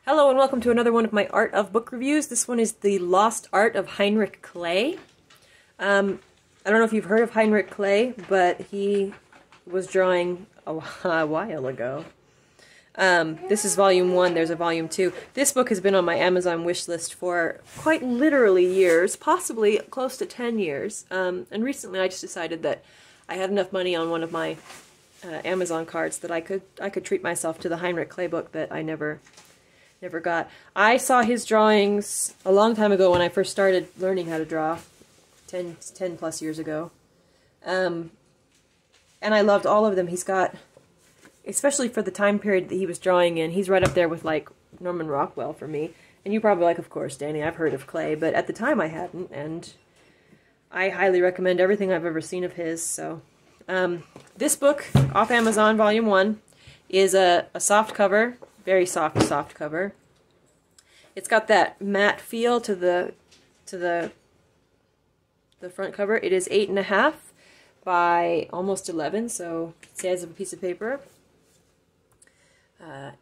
Hello and welcome to another one of my Art of book reviews. This one is The Lost Art of Heinrich Kley. I don't know if you've heard of Heinrich Kley, but he was drawing a while ago. This is volume 1, there's a volume 2. This book has been on my Amazon wish list for quite literally years, possibly close to 10 years. And recently I just decided that I had enough money on one of my Amazon cards that I could treat myself to the Heinrich Kley book that I never got. I saw his drawings a long time ago when I first started learning how to draw, 10 plus years ago. And I loved all of them. He's got, especially for the time period that he was drawing in, he's right up there with like Norman Rockwell for me. And you probably like, of course, Danny, I've heard of Kley, but at the time I hadn't, and I highly recommend everything I've ever seen of his. So this book, off Amazon, Volume 1, is a soft cover. Very soft cover. It's got that matte feel to the front cover. It is 8.5 by almost 11, so it says of a piece of paper.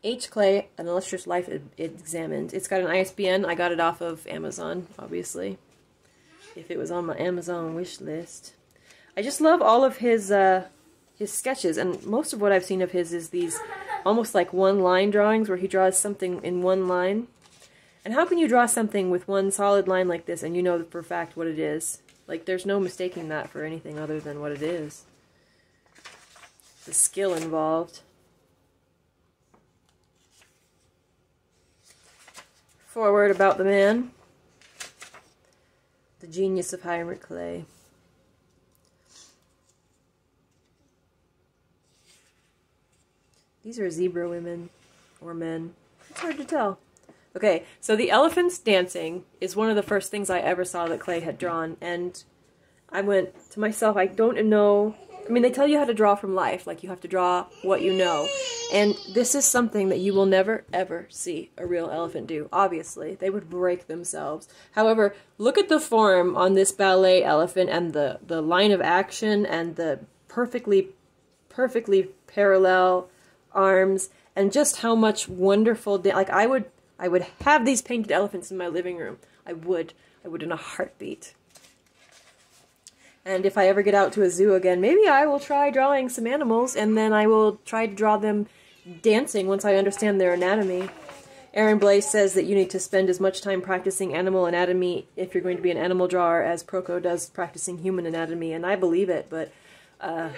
H. Kley, An Illustrious Life Examined. It's got an ISBN. I got it off of Amazon, obviously, if it was on my Amazon wish list. I just love all of his sketches, and most of what I've seen of his is these almost like one-line drawings where he draws something in one line. And how can you draw something with one solid line like this and you know for a fact what it is? Like, there's no mistaking that for anything other than what it is. The skill involved. Foreword about the man. The genius of Heinrich Kley. These are zebra women, or men. It's hard to tell. Okay, so the elephants dancing is one of the first things I ever saw that Kley had drawn, and I went to myself, I don't know, I mean, they tell you how to draw from life, like you have to draw what you know, and this is something that you will never, ever see a real elephant do, obviously. They would break themselves. However, look at the form on this ballet elephant, and the line of action, and the perfectly parallel arms, and just how much wonderful, like I would have these painted elephants in my living room. I would in a heartbeat. And if I ever get out to a zoo again, maybe I will try drawing some animals, and then I will try to draw them dancing once I understand their anatomy. Aaron Blaise says that you need to spend as much time practicing animal anatomy if you're going to be an animal drawer as Proko does practicing human anatomy, and I believe it, but I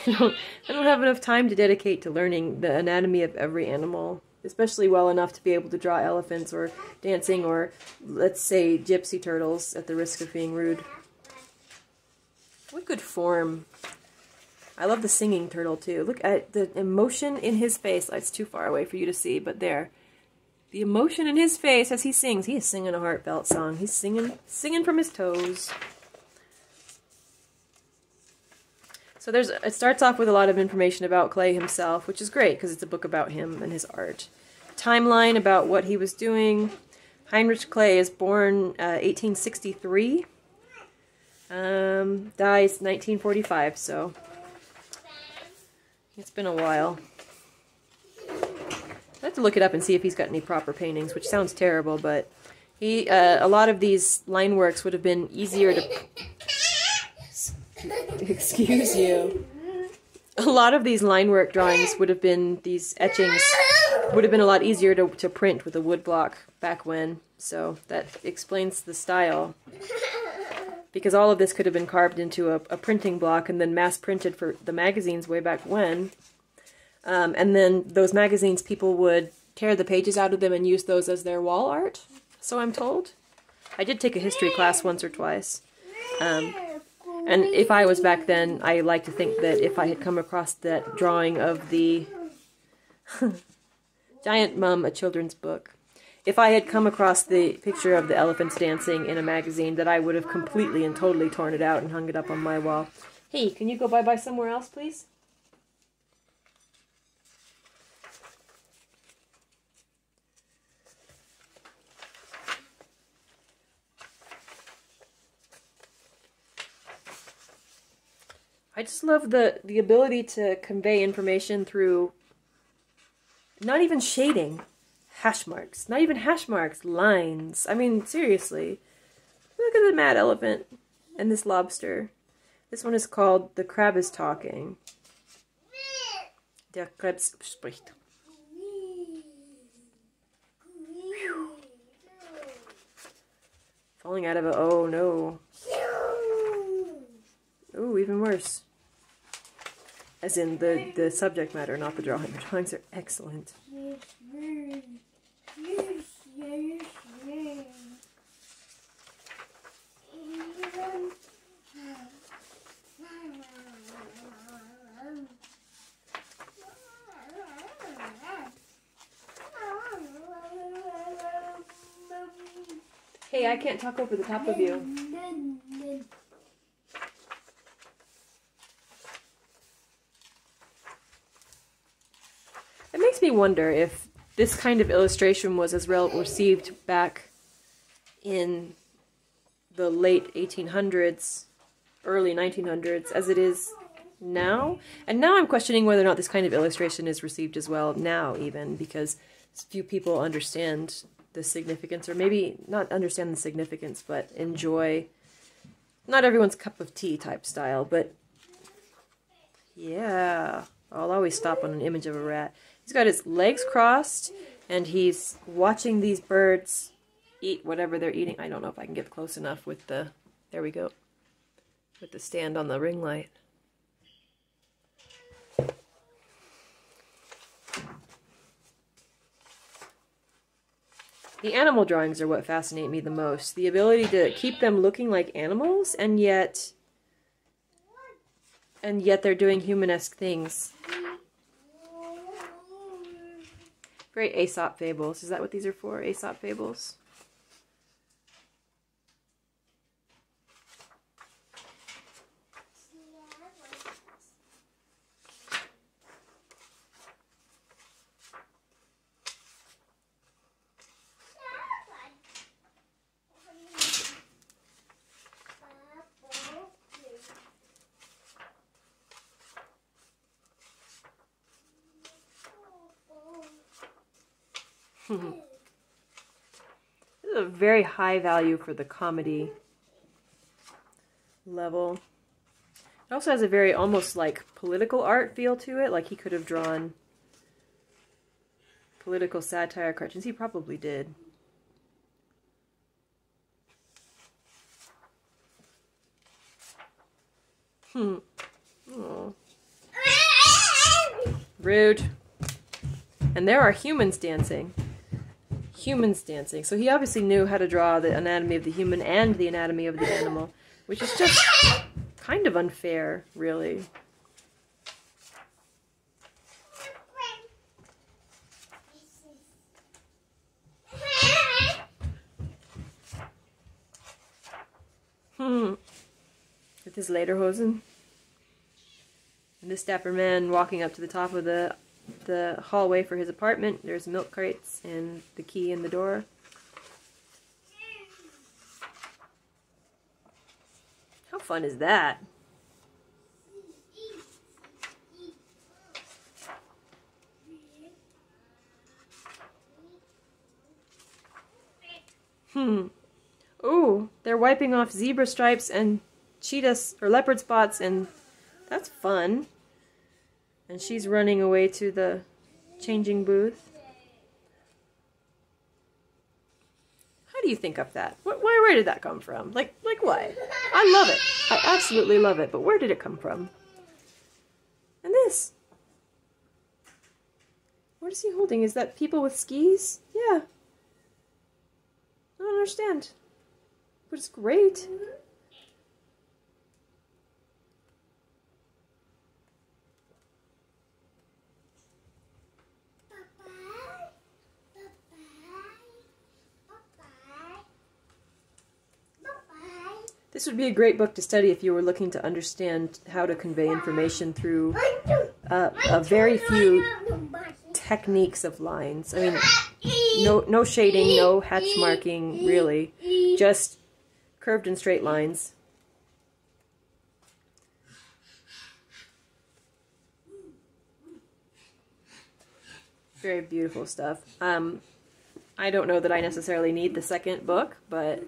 don't have enough time to dedicate to learning the anatomy of every animal, especially well enough to be able to draw elephants or dancing or, let's say, gypsy turtles, at the risk of being rude. What good form. I love the singing turtle, too. Look at the emotion in his face. It's too far away for you to see, but there. The emotion in his face as he sings. He is singing a heartfelt song. He's singing from his toes. So it starts off with a lot of information about Kley himself, which is great because it's a book about him and his art. Timeline about what he was doing. Heinrich Kley is born 1863, dies 1945, so it's been a while. I have to look it up and see if he's got any proper paintings, which sounds terrible, but a lot of these line works would have been easier to... Excuse you. A lot of these line work drawings would have been, these etchings, would have been a lot easier to print with a wood block back when, so that explains the style. Because all of this could have been carved into a printing block and then mass printed for the magazines way back when. And then those magazines, people would tear the pages out of them and use those as their wall art, so I'm told. I did take a history class once or twice. And if I was back then, I like to think that if I had come across that drawing of the Giant Mum, a children's book, if I had come across the picture of the elephants dancing in a magazine, that I would have completely and totally torn it out and hung it up on my wall. Hey, can you go bye-bye somewhere else, please? I just love the ability to convey information through not even shading. hash marks. Not even hash marks, lines. I mean, seriously. Look at the mad elephant and this lobster. This one is called The Crab is Talking. Der Krab spricht. Falling out of a... oh no. Oh, even worse. As in the subject matter, not the drawing. The drawings are excellent. Hey, I can't talk over the top of you. It makes me wonder if this kind of illustration was as well received back in the late 1800s, early 1900s, as it is now. And now I'm questioning whether or not this kind of illustration is received as well now, even, because few people understand the significance, or maybe not understand the significance, but enjoy, not everyone's cup of tea type style, but yeah, I'll always stop on an image of a rat. He's got his legs crossed, and he's watching these birds eat whatever they're eating. I don't know if I can get close enough with the, there we go, with the stand on the ring light. The animal drawings are what fascinate me the most. The ability to keep them looking like animals, and yet they're doing humanesque things. Great Aesop fables. Is that what these are for? Aesop fables? This is a very high value for the comedy level. It also has a very almost like political art feel to it, like he could have drawn political satire cartoons. He probably did. Oh. Rude. And there are humans dancing. Humans dancing. So he obviously knew how to draw the anatomy of the human and the anatomy of the animal, which is just kind of unfair, really. With his lederhosen. And this dapper man walking up to the top of the hallway for his apartment. There's milk crates and the key in the door. How fun is that? Ooh, they're wiping off zebra stripes and cheetahs or leopard spots, and that's fun. And she's running away to the changing booth. How do you think of that? Where did that come from? Like what? I love it. I absolutely love it. But where did it come from? And this. What is he holding? Is that people with skis? Yeah. I don't understand. But it's great. This would be a great book to study if you were looking to understand how to convey information through a very few techniques of lines. I mean, no shading, no hatch marking, really. Just curved and straight lines. Very beautiful stuff. I don't know that I necessarily need the second book, but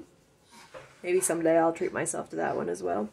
maybe someday I'll treat myself to that one as well.